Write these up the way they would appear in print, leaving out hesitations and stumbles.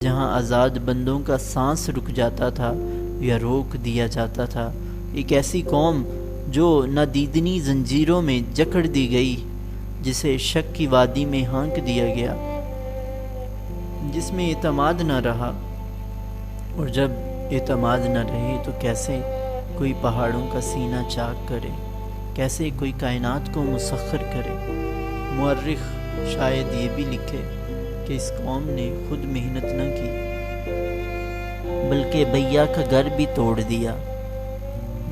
جہاں آزاد بندوں کا سانس رک جاتا تھا یا روک دیا جاتا تھا، ایک ایسی قوم جو نادیدنی زنجیروں میں جکڑ دی گئی، جسے شک کی وادی میں ہانک دیا گیا، جس میں اعتماد نہ رہا، اور جب اعتماد نہ رہے تو کیسے کوئی پہاڑوں کا سینہ چاک کرے، کیسے کوئی کائنات کو مسخر کرے۔ مورخ شاید یہ بھی لکھے کہ اس قوم نے خود محنت نہ کی بلکہ بھیا کا گھر بھی توڑ دیا،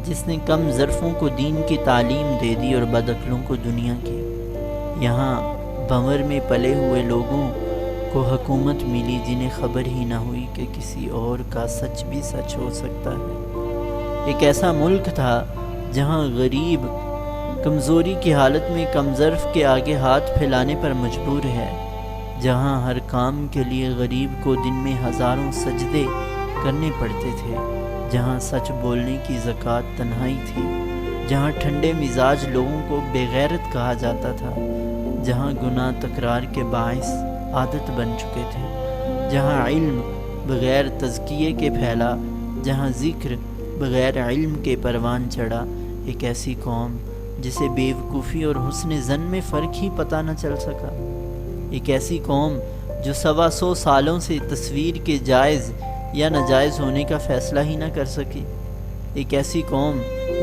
جس نے کم ظرفوں کو دین کی تعلیم دے دی اور بدعقلوں کو دنیا کی۔ یہاں بھنور میں پلے ہوئے لوگوں کو حکومت ملی جنہیں خبر ہی نہ ہوئی کہ کسی اور کا سچ بھی سچ ہو سکتا ہے۔ ایک ایسا ملک تھا جہاں غریب کمزوری کی حالت میں کم ظرف کے آگے ہاتھ پھیلانے پر مجبور ہے، جہاں ہر کام کے لیے غریب کو دن میں ہزاروں سجدے کرنے پڑتے تھے، جہاں سچ بولنے کی زکوٰۃ تنہائی تھی، جہاں ٹھنڈے مزاج لوگوں کو بے غیرت کہا جاتا تھا، جہاں گناہ تکرار کے باعث عادت بن چکے تھے، جہاں علم بغیر تزکیے کے پھیلا، جہاں ذکر بغیر علم کے پروان چڑھا۔ ایک ایسی قوم جسے بیوقوفی اور حسن ظن میں فرق ہی پتہ نہ چل سکا، ایک ایسی قوم جو 125 سالوں سے تصویر کے جائز یا ناجائز ہونے کا فیصلہ ہی نہ کر سکی، ایک ایسی قوم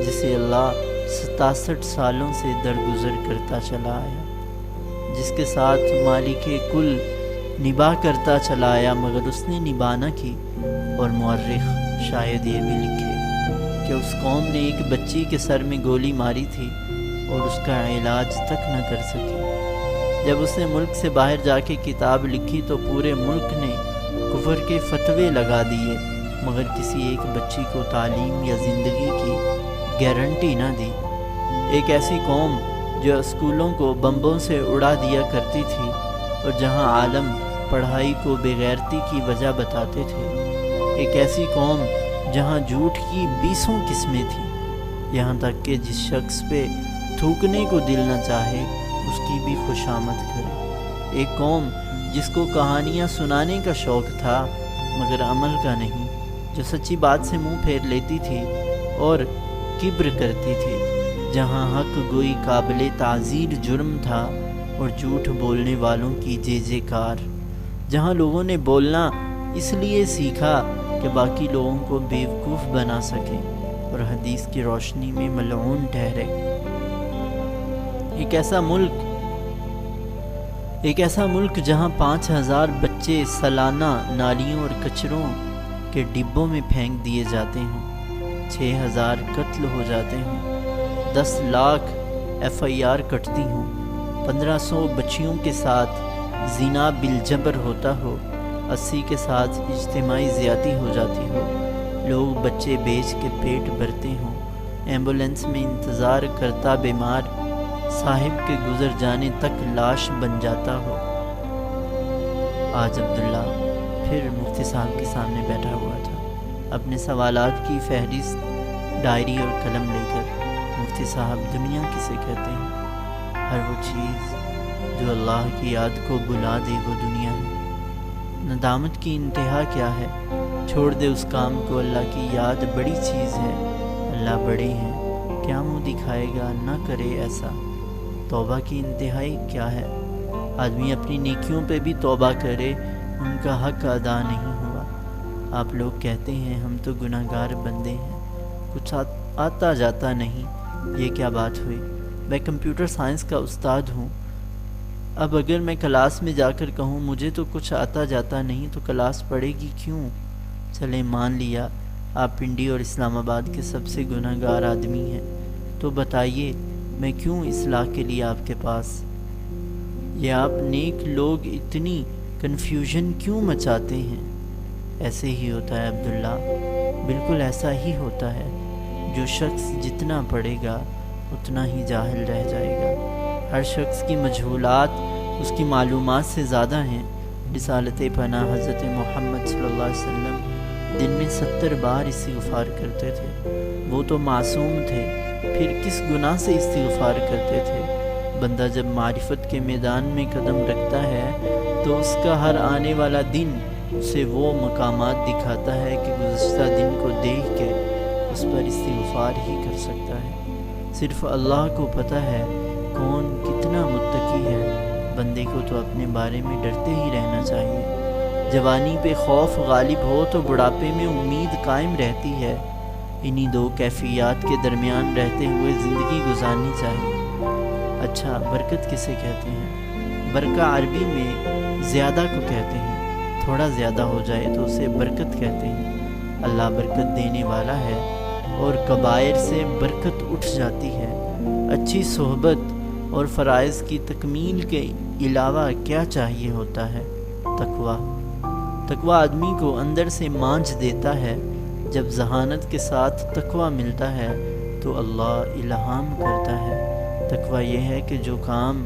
جسے اللہ 67 سالوں سے درگزر کرتا چلا آیا، جس کے ساتھ مالک کل نباہ کرتا چلا آیا مگر اس نے نباہ نہ کی۔ اور مورخ شاید یہ بھی لکھے کہ اس قوم نے ایک بچی کے سر میں گولی ماری تھی اور اس کا علاج تک نہ کر سکی۔ جب اس نے ملک سے باہر جا کے کتاب لکھی تو پورے ملک نے کفر کے فتوے لگا دیے، مگر کسی ایک بچی کو تعلیم یا زندگی کی گارنٹی نہ دی۔ ایک ایسی قوم جو اسکولوں کو بمبوں سے اڑا دیا کرتی تھی اور جہاں عالم پڑھائی کو بے غیرتی کی وجہ بتاتے تھے۔ ایک ایسی قوم جہاں جھوٹ کی 20 قسمیں تھیں، یہاں تک کہ جس شخص پہ تھوکنے کو دل نہ چاہے اس کی بھی خوشامد کرے۔ ایک قوم جس کو کہانیاں سنانے کا شوق تھا مگر عمل کا نہیں، جو سچی بات سے منہ پھیر لیتی تھی اور کبر کرتی تھی، جہاں حق گوئی قابل تعزیر جرم تھا اور جھوٹ بولنے والوں کی جے جے کار، جہاں لوگوں نے بولنا اس لیے سیکھا کہ باقی لوگوں کو بیوقوف بنا سکیں اور حدیث کی روشنی میں ملعون ٹھہرے۔ ایک ایسا ملک جہاں 5000 بچے سالانہ نالیوں اور کچروں کے ڈبوں میں پھینک دیے جاتے ہوں، 6000 قتل ہو جاتے ہوں، 10 لاکھ FIR کٹتی ہوں، 1500 بچیوں کے ساتھ زنا بالجبر ہوتا ہو، 80 کے ساتھ اجتماعی زیادتی ہو جاتی ہو، لوگ بچے بیچ کے پیٹ بھرتے ہوں، ایمبولینس میں انتظار کرتا بیمار صاحب کے گزر جانے تک لاش بن جاتا ہو۔ آج عبداللہ پھر مفتی صاحب کے سامنے بیٹھا ہوا تھا، اپنے سوالات کی فہرست ڈائری اور قلم لے کر۔ مفتی صاحب دنیا کسے کہتے ہیں؟ ہر وہ چیز جو اللہ کی یاد کو بلا دے وہ دنیا ہے۔ ندامت کی انتہا کیا ہے؟ چھوڑ دے اس کام کو، اللہ کی یاد بڑی چیز ہے، اللہ بڑے ہیں، کیا منہ دکھائے گا، نہ کرے ایسا۔ توبہ کی انتہائی کیا ہے؟ آدمی اپنی نیکیوں پہ بھی توبہ کرے، ان کا حق ادا نہیں ہوا۔ آپ لوگ کہتے ہیں ہم تو گناہ گار بندے ہیں، کچھ آتا جاتا نہیں، یہ کیا بات ہوئی؟ میں کمپیوٹر سائنس کا استاد ہوں، اب اگر میں کلاس میں جا کر کہوں مجھے تو کچھ آتا جاتا نہیں تو کلاس پڑھے گی کیوں؟ چلیں مان لیا آپ پنڈی اور اسلام آباد کے سب سے گناہ گار آدمی ہیں، تو بتائیے میں کیوں اصلاح کے لیے آپ کے پاس؟ یہ آپ نیک لوگ اتنی کنفیوژن کیوں مچاتے ہیں؟ ایسے ہی ہوتا ہے عبداللہ، بالکل ایسا ہی ہوتا ہے۔ جو شخص جتنا پڑھے گا اتنا ہی جاہل رہ جائے گا۔ ہر شخص کی مجہولات اس کی معلومات سے زیادہ ہیں۔ رسالت پناہ حضرت محمد صلی اللہ علیہ وسلم دن میں 70 بار استغفار کرتے تھے، وہ تو معصوم تھے، پھر کس گناہ سے استغفار کرتے تھے؟ بندہ جب معرفت کے میدان میں قدم رکھتا ہے تو اس کا ہر آنے والا دن اسے وہ مقامات دکھاتا ہے کہ گزشتہ دن کو دیکھ کے اس پر استغفار ہی کر سکتا ہے۔ صرف اللہ کو پتہ ہے کون کتنا متقی ہے۔ بندے کو تو اپنے بارے میں ڈرتے ہی رہنا چاہیے۔ جوانی پہ خوف غالب ہو تو بڑھاپے میں امید قائم رہتی ہے۔ انہی دو کیفیات کے درمیان رہتے ہوئے زندگی گزارنی چاہیے۔ اچھا، برکت کسے کہتے ہیں؟ برکہ عربی میں زیادہ کو کہتے ہیں۔ تھوڑا زیادہ ہو جائے تو اسے برکت کہتے ہیں۔ اللہ برکت دینے والا ہے اور کبائر سے برکت اٹھ جاتی ہے۔ اچھی صحبت اور فرائض کی تکمیل کے علاوہ کیا چاہیے ہوتا ہے؟ تقویٰ۔ تقویٰ آدمی کو اندر سے مانجھ دیتا ہے۔ جب ذہانت کے ساتھ تقویٰ ملتا ہے تو اللہ الہام کرتا ہے۔ تقویٰ یہ ہے کہ جو کام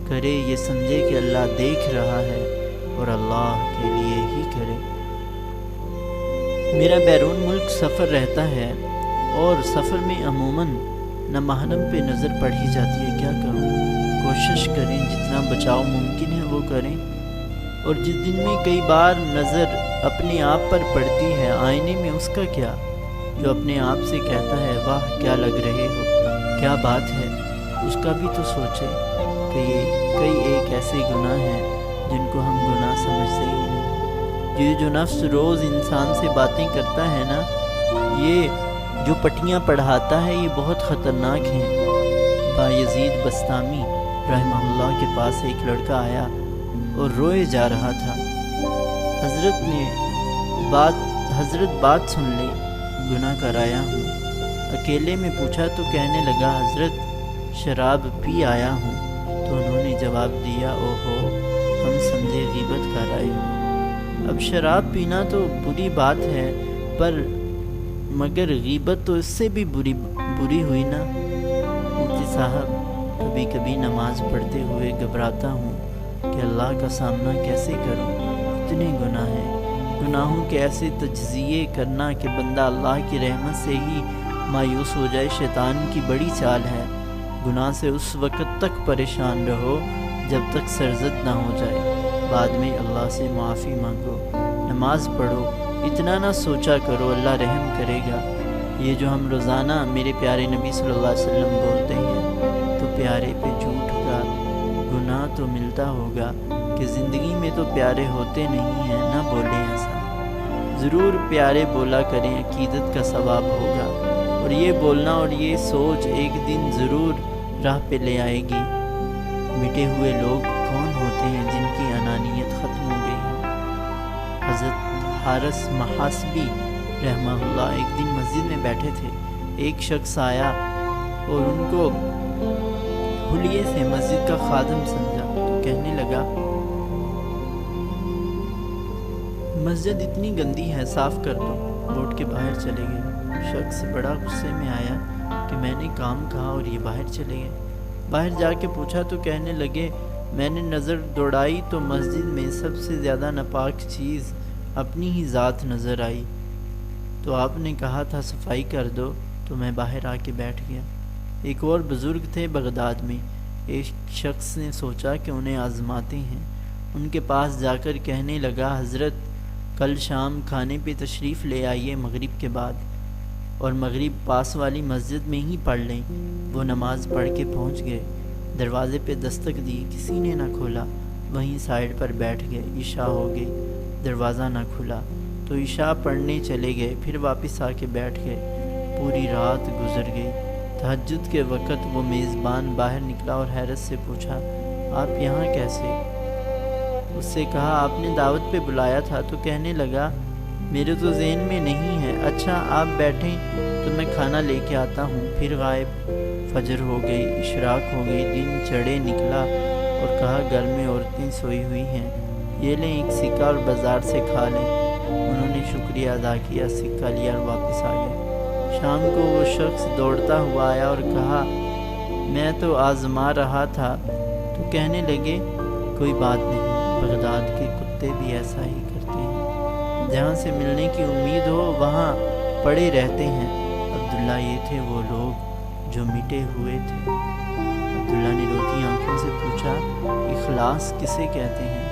کرے یہ سمجھے کہ اللہ دیکھ رہا ہے اور اللہ کے لیے ہی کرے۔ میرا بیرون ملک سفر رہتا ہے اور سفر میں عموماً نامحرم پہ نظر پڑ ہی جاتی ہے۔ کیا کروں؟ کوشش کریں جتنا بچاؤ ممکن ہے وہ کریں، اور جس دن میں کئی بار نظر اپنے آپ پر پڑتی ہے، آئینے میں اس کا کیا؟ جو اپنے آپ سے کہتا ہے واہ کیا لگ رہے ہو، کیا بات ہے، اس کا بھی تو سوچے کہ یہ کئی ایک ایسے گناہ ہیں جن کو ہم گناہ سمجھتے ہی نہیں۔ یہ جو نفس روز انسان سے باتیں کرتا ہے نا، یہ جو پٹیاں پڑھاتا ہے، یہ بہت خطرناک ہیں۔ بایزید بستامی رحمہ اللہ کے پاس ایک لڑکا آیا اور روئے جا رہا تھا۔ حضرت بات سن لے، گناہ کر آیا ہوں۔ اکیلے میں پوچھا تو کہنے لگا حضرت شراب پی آیا ہوں۔ تو انہوں نے جواب دیا اوہو، ہم سمجھے غیبت کر آئے ہو۔ اب شراب پینا تو بری بات ہے، پر مگر غیبت تو اس سے بھی بری ہوئی نا۔ مفتی صاحب، کبھی کبھی نماز پڑھتے ہوئے گھبراتا ہوں کہ اللہ کا سامنا کیسے کروں، اتنے گناہ ہیں۔ گناہوں کے ایسے تجزیے کرنا کہ بندہ اللہ کی رحمت سے ہی مایوس ہو جائے، شیطان کی بڑی چال ہے۔ گناہ سے اس وقت تک پریشان رہو جب تک سرزد نہ ہو جائے، بعد میں اللہ سے معافی مانگو، نماز پڑھو، اتنا نہ سوچا کرو اللہ رحم کرے گا۔ یہ جو ہم روزانہ میرے پیارے نبی صلی اللہ علیہ وسلم بولتے ہیں، تو پیارے پہ جھوٹ کا گناہ تو ملتا ہوگا کہ زندگی میں تو پیارے ہوتے نہیں ہیں، نہ بولیں ایسا۔ ضرور پیارے بولا کریں، عقیدت کا ثواب ہوگا، اور یہ بولنا اور یہ سوچ ایک دن ضرور راہ پہ لے آئے گی۔ مٹے ہوئے لوگ کون ہوتے ہیں جن کی انانیت ختم ہو گئی ہے؟ حضرت حارث محاسبی رحمہ اللہ ایک دن مسجد میں بیٹھے تھے۔ ایک شخص آیا اور ان کو حلیے سے مسجد کا خادم سمجھا، تو کہنے لگا مسجد اتنی گندی ہے، صاف کر دو۔ لوٹ کے باہر چلے گئے۔ شخص بڑا غصے میں آیا کہ میں نے کام کہا اور یہ باہر چلے گئے۔ باہر جا کے پوچھا تو کہنے لگے میں نے نظر دوڑائی تو مسجد میں سب سے زیادہ ناپاک چیز اپنی ہی ذات نظر آئی، تو آپ نے کہا تھا صفائی کر دو، تو میں باہر آ کے بیٹھ گیا۔ ایک اور بزرگ تھے بغداد میں۔ ایک شخص نے سوچا کہ انہیں آزماتے ہیں، ان کے پاس جا کر کہنے لگا حضرت کل شام کھانے پہ تشریف لے آئیے مغرب کے بعد، اور مغرب پاس والی مسجد میں ہی پڑھ لیں۔ وہ نماز پڑھ کے پہنچ گئے، دروازے پہ دستک دی، کسی نے نہ کھولا، وہیں سائیڈ پر بیٹھ گئے۔ عشاء ہو گئی، دروازہ نہ کھلا تو عشاء پڑھنے چلے گئے، پھر واپس آ کے بیٹھ گئے۔ پوری رات گزر گئی۔ تہجد کے وقت وہ میزبان باہر نکلا اور حیرت سے پوچھا آپ یہاں کیسے؟ اس سے کہا آپ نے دعوت پہ بلایا تھا، تو کہنے لگا میرے تو ذہن میں نہیں ہے۔ اچھا آپ بیٹھیں تو میں کھانا لے کے آتا ہوں۔ پھر غائب۔ فجر ہو گئی، اشراق ہو گئی، دن چڑھے نکلا اور کہا گھر میں عورتیں سوئی ہوئی ہیں، یہ لیں ایک سکہ اور بازار سے کھا لیں۔ انہوں نے شکریہ ادا کیا، سکہ لیا اور واپس آ گئے۔ شام کو وہ شخص دوڑتا ہوا آیا اور کہا میں تو آزما رہا تھا، تو کہنے لگے کوئی بات نہیں، بغداد کے کتے بھی ایسا ہی کرتے ہیں، جہاں سے ملنے کی امید ہو وہاں پڑے رہتے ہیں۔ عبداللہ یہ تھے وہ لوگ جو مٹے ہوئے تھے۔ عبداللہ نے روتی آنکھوں سے پوچھا اخلاص کسے کہتے ہیں؟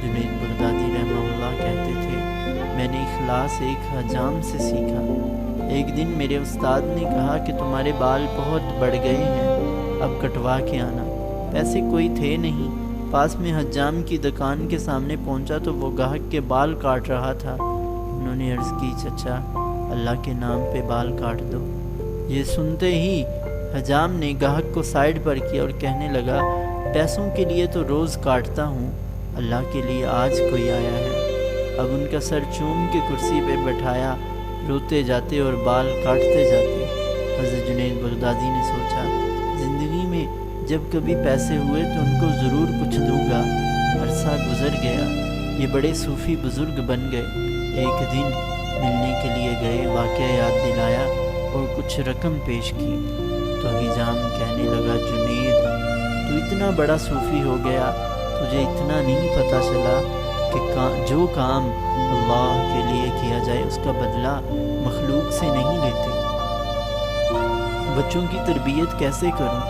جنید بغدادی رحمہ اللہ اللہ کہتے تھے میں نے اخلاص ایک حجام سے سیکھا۔ ایک دن میرے استاد نے کہا کہ تمہارے بال بہت بڑھ گئے ہیں، اب کٹوا کے آنا۔ پیسے کوئی تھے نہیں، پاس میں حجام کی دکان کے سامنے پہنچا تو وہ گاہک کے بال کاٹ رہا تھا۔ انہوں نے عرض کی چچا اللہ کے نام پہ بال کاٹ دو۔ یہ سنتے ہی حجام نے گاہک کو سائیڈ پر کیا اور کہنے لگا پیسوں کے لیے تو روز کاٹتا ہوں، اللہ کے لیے آج کوئی آیا ہے۔ اب ان کا سر چوم کے کرسی پہ بٹھایا، روتے جاتے اور بال کاٹتے جاتے۔ حضرت جنید بغدادی نے سوچا زندگی میں جب کبھی پیسے ہوئے تو ان کو ضرور کچھ دوں گا۔ عرصہ گزر گیا، یہ بڑے صوفی بزرگ بن گئے۔ ایک دن ملنے کے لیے گئے، واقعہ یاد دلایا اور کچھ رقم پیش کی تو حجام کہنے لگا جنید تو اتنا بڑا صوفی ہو گیا، تجھے اتنا نہیں پتہ چلا کہ جو کام اللہ کے لیے کیا جائے اس کا بدلہ مخلوق سے نہیں لیتے۔ بچوں کی تربیت کیسے کروں؟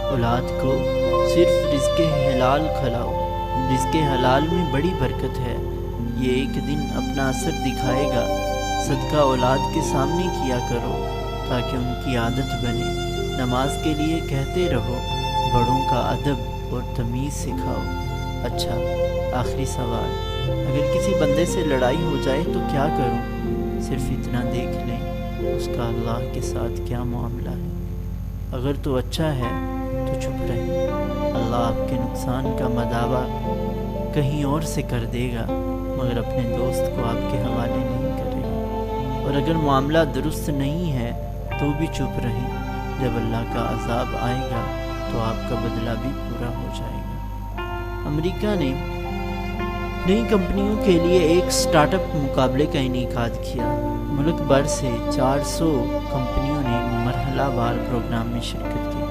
اولاد کو صرف رزق حلال کھلاؤ، رزق حلال میں بڑی برکت ہے، یہ ایک دن اپنا اثر دکھائے گا۔ صدقہ اولاد کے سامنے کیا کرو تاکہ ان کی عادت بنے۔ نماز کے لیے کہتے رہو، بڑوں کا ادب اور تمیز سکھاؤ۔ اچھا آخری سوال، اگر کسی بندے سے لڑائی ہو جائے تو کیا کروں؟ صرف اتنا دیکھ لیں اس کا اللہ کے ساتھ کیا معاملہ ہے۔ اگر تو اچھا ہے تو چپ رہیں، اللہ آپ کے نقصان کا مداوع کہیں اور سے کر دے گا مگر اپنے دوست کو آپ کے حوالے نہیں کرے گا۔ اور اگر معاملہ درست نہیں ہے تو بھی چپ رہیں، جب اللہ کا عذاب آئے گا تو آپ کا بدلہ بھی پورا ہو جائے گا۔ امریکہ نے نئی کمپنیوں کے لیے ایک سٹارٹ اپ مقابلے کا انعقاد کیا۔ ملک بھر سے 400 کمپنیوں نے مرحلہ وار پروگرام میں شرکت کی۔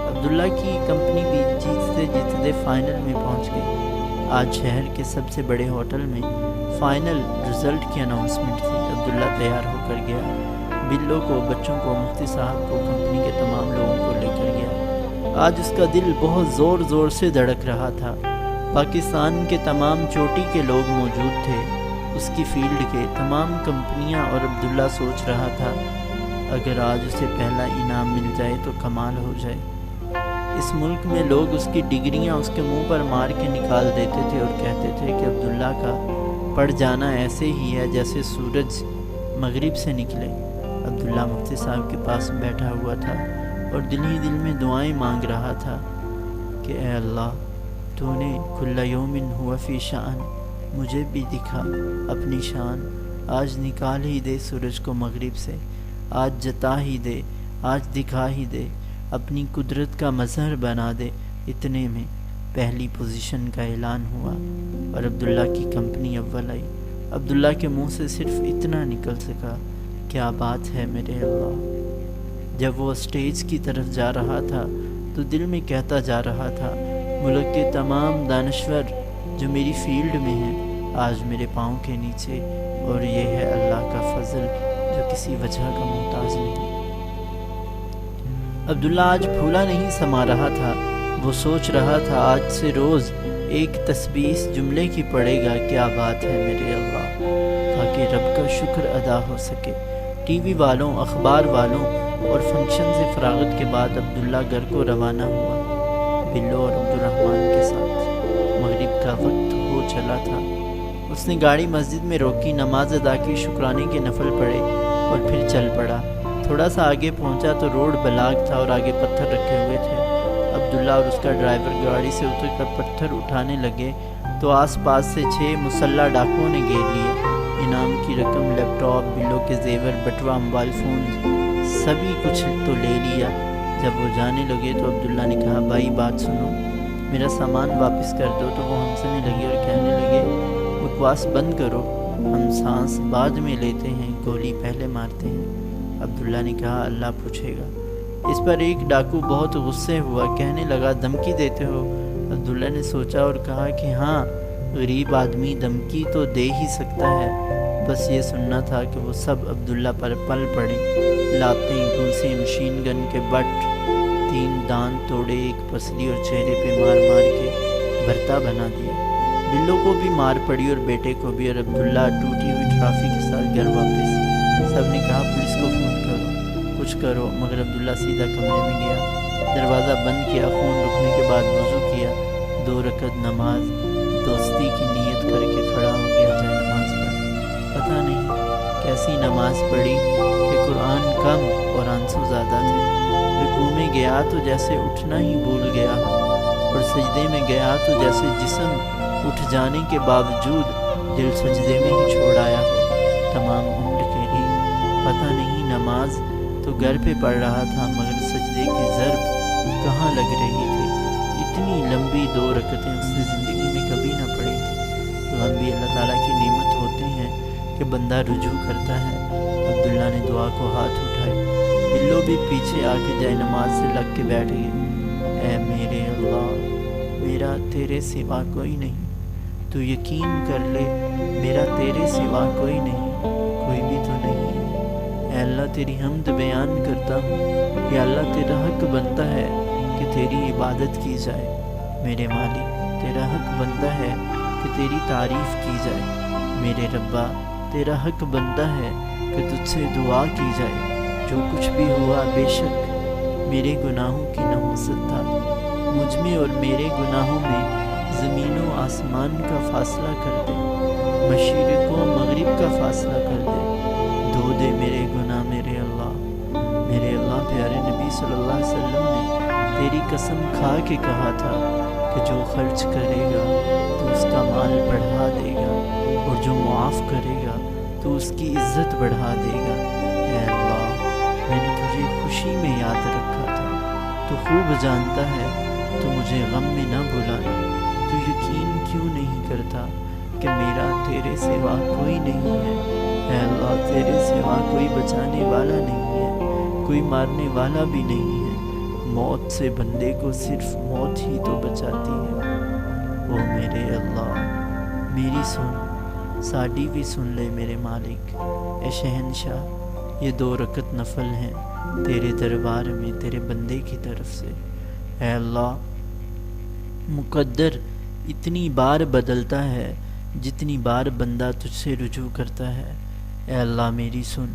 عبداللہ کی کمپنی بھی جیتتے جیتتے فائنل میں پہنچ گئی۔ آج شہر کے سب سے بڑے ہوٹل میں فائنل رزلٹ کی اناؤنسمنٹ تھی۔ عبداللہ تیار ہو کر گیا، بلوں کو، بچوں کو، مفتی صاحب کو، کمپنی کے تمام لوگوں کو لے کر گیا۔ آج اس کا دل بہت زور زور سے دھڑک رہا تھا۔ پاکستان کے تمام چوٹی کے لوگ موجود تھے، اس کی فیلڈ کے تمام کمپنیاں، اور عبداللہ سوچ رہا تھا اگر آج اسے پہلا انعام مل جائے تو کمال ہو جائے۔ اس ملک میں لوگ اس کی ڈگریاں اس کے منہ پر مار کے نکال دیتے تھے اور کہتے تھے کہ عبداللہ کا پڑ جانا ایسے ہی ہے جیسے سورج مغرب سے نکلے۔ عبداللہ مفتی صاحب کے پاس بیٹھا ہوا تھا اور دل ہی دل میں دعائیں مانگ رہا تھا کہ اے اللہ تو نے کل یوم ہوا فی شان، مجھے بھی دکھا اپنی شان، آج نکال ہی دے سورج کو مغرب سے، آج جتا ہی دے، آج دکھا ہی دے، اپنی قدرت کا مظہر بنا دے۔ اتنے میں پہلی پوزیشن کا اعلان ہوا اور عبداللہ کی کمپنی اول آئی۔ عبداللہ کے منہ سے صرف اتنا نکل سکا، کیا بات ہے میرے اللہ۔ جب وہ اسٹیج کی طرف جا رہا تھا تو دل میں کہتا جا رہا تھا ملک کے تمام دانشور جو میری فیلڈ میں ہیں آج میرے پاؤں کے نیچے، اور یہ ہے اللہ کا فضل جو کسی وجہ کا محتاج نہیں۔ عبداللہ آج پھولا نہیں سما رہا تھا، وہ سوچ رہا تھا آج سے روز ایک تسبیح جملے کی پڑے گا، کیا بات ہے میرے اللہ، تاکہ رب کا شکر ادا ہو سکے۔ ٹی وی والوں، اخبار والوں اور فنکشن سے فراغت کے بعد عبداللہ گھر کو روانہ ہوا، بلو اور عبدالرحمن کے ساتھ۔ مغرب کا وقت ہو چلا تھا۔ اس نے گاڑی مسجد میں روکی، نماز ادا کی، شکرانے کے نفل پڑھے اور پھر چل پڑا۔ تھوڑا سا آگے پہنچا تو روڈ بلاک تھا اور آگے پتھر رکھے ہوئے تھے۔ عبداللہ اور اس کا ڈرائیور گاڑی سے اتر کر پتھر اٹھانے لگے تو آس پاس سے 6 مسلح ڈاکوؤں نے گھیر لیا۔ انعام کی رقم، لیپ ٹاپ، بلوں کے زیور، بٹوا، موبائل فون، سبھی کچھ تو لے لیا۔ جب وہ جانے لگے تو عبداللہ نے کہا بھائی بات سنو، میرا سامان واپس کر دو۔ تو وہ ہنسنے لگے اور کہنے لگے بکواس بند کرو، ہم سانس بعد میں لیتے ہیں، گولی پہلے مارتے ہیں۔ عبداللہ نے کہا اللہ پوچھے گا۔ اس پر ایک ڈاکو بہت غصے ہوا، کہنے لگا دھمکی دیتے ہو؟ عبداللہ نے سوچا اور کہا کہ ہاں، غریب آدمی دھمکی تو دے ہی سکتا ہے، بس یہ سننا تھا کہ وہ سب عبداللہ پر پل پڑے۔ لاپیں، گھوسے، مشین گن کے بٹ، 3 دانت توڑے، ایک پسلی اور چہرے پہ مار مار کے بھرتا بنا دیا۔ بلو کو بھی مار پڑی اور بیٹے کو بھی، اور عبداللہ ٹوٹی ہوئی ٹرافی کے ساتھ گھر واپس۔ سب نے کہا پولیس کو فون کرو، کچھ کرو، مگر عبداللہ سیدھا کمرے میں گیا، دروازہ بند کیا، خون رکنے کے بعد وضو کیا، 2 رکعت نماز دوستی کی نیت کر کے کھڑا ہو گیا جائے نماز پر۔ پتہ نہیں کیسی نماز پڑھی کہ قرآن کم اور آنسو زیادہ تھے۔ رکوع میں گیا تو جیسے اٹھنا ہی بھول گیا ہو، اور سجدے میں گیا تو جیسے جسم اٹھ جانے کے باوجود دل سجدے میں ہی چھوڑ آیا ہو۔ تمام عمر کے لیے پتہ نہیں نماز تو گھر پہ پڑھ رہا تھا، مگر سجدے کی ضرب کہاں لگ رہی تھی۔ اتنی لمبی 2 رکعتیں اس نے زندگی میں کبھی نہ پڑھی تھی۔ غم بھی اللہ تعالیٰ کی نعمت ہوتے ہیں کہ بندہ رجوع کرتا ہے۔ عبداللہ نے دعا کو ہاتھ اٹھائے، بلو بھی پیچھے آ کے جائے نماز سے لگ کے بیٹھ گئے۔ اے میرے اللہ، میرا تیرے سوا کوئی نہیں، تو یقین کر لے میرا تیرے سوا کوئی نہیں، کوئی بھی تو نہیں ہے۔ اے اللہ تیری حمد بیان کرتا ہوں، یا اللہ تیرا حق بنتا ہے کہ تیری عبادت کی جائے۔ میرے مالک تیرا حق بنتا ہے کہ تیری تعریف کی جائے۔ میرے ربا تیرا حق بنتا ہے کہ تجھ سے دعا کی جائے۔ جو کچھ بھی ہوا بے شک میرے گناہوں کی نحوست تھا، مجھ میں اور میرے گناہوں میں زمین و آسمان کا فاصلہ کر دے، مشرق و مغرب کا فاصلہ کر دے، دھو دے میرے گناہ میرے اللہ۔ میرے اللہ پیارے نبی صلی اللہ علیہ وسلم نے تیری قسم کھا کے کہا تھا کہ جو خرچ کرے گا تو اس کا مال بڑھا دے گا، اور جو معاف کرے گا تو اس کی عزت بڑھا دے گا۔ اے اللہ میں نے تجھے خوشی میں یاد رکھا تھا، تو خوب جانتا ہے تو مجھے غم میں نہ بلانا۔ تو یقین کیوں نہیں کرتا کہ میرا تیرے سوا کوئی نہیں ہے۔ اے اللہ تیرے سوا کوئی بچانے والا نہیں ہے، کوئی مارنے والا بھی نہیں ہے۔ موت سے بندے کو صرف موت ہی تو بچاتی ہے۔ او میرے اللہ میری سن، ساڈی بھی سن لے میرے مالک۔ اے شہنشاہ یہ 2 رکعت نفل ہیں تیرے دربار میں تیرے بندے کی طرف سے۔ اے اللہ مقدر اتنی بار بدلتا ہے جتنی بار بندہ تجھ سے رجوع کرتا ہے۔ اے اللہ میری سن،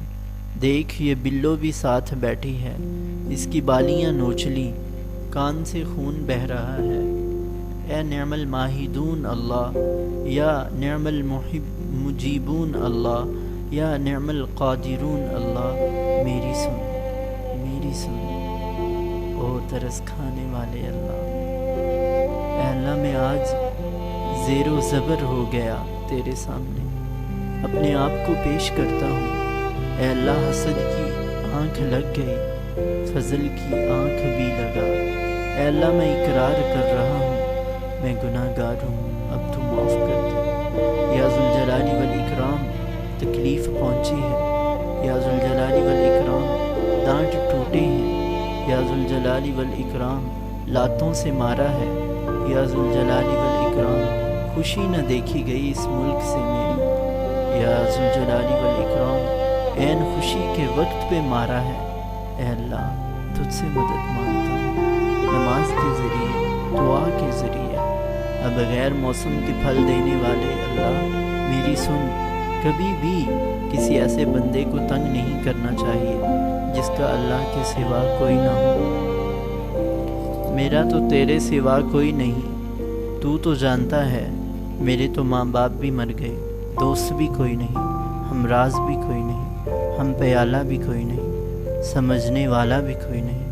دیکھ یہ بلو بھی ساتھ بیٹھی ہے، اس کی بالیاں نوچلی، کان سے خون بہہ رہا ہے۔ اے نعم الماہدون اللہ، یا نعم المجیبون اللہ، یا نعم القادرون اللہ، میری سن میری سن، او ترس کھانے والے اللہ۔ اے اللہ میں آج زیر و زبر ہو گیا تیرے سامنے، اپنے آپ کو پیش کرتا ہوں۔ اے اللہ حسد کی آنکھ لگ گئی، فضل کی آنکھ بھی لگا۔ اے اللہ میں اقرار کر رہا ہوں میں گناہ گار ہوں، اب تو معاف کر دے۔ یا ذوالجلال والاکرام تکلیف پہنچی ہے، یا ذوالجلال والاکرام دانت ٹوٹے ہیں، یا ذوالجلال والاکرام لاتوں سے مارا ہے، یا ذوالجلال والاکرام خوشی نہ دیکھی گئی اس ملک سے میری، یا ذوالجلال والاکرام عین خوشی کے وقت پہ مارا ہے۔ اے اللہ تجھ سے مدد مانگتا ہوں، نماز کے ذریعے، دعا کے ذریعے، اب بغیر موسم کے پھل دینے والے اللہ میری سن۔ کبھی بھی کسی ایسے بندے کو تنگ نہیں کرنا چاہیے جس کا اللہ کے سوا کوئی نہ ہو۔ میرا تو تیرے سوا کوئی نہیں، تو جانتا ہے میرے تو ماں باپ بھی مر گئے، دوست بھی کوئی نہیں، ہمراز بھی کوئی نہیں، ہم پیالہ بھی کوئی نہیں، سمجھنے والا بھی کوئی نہیں۔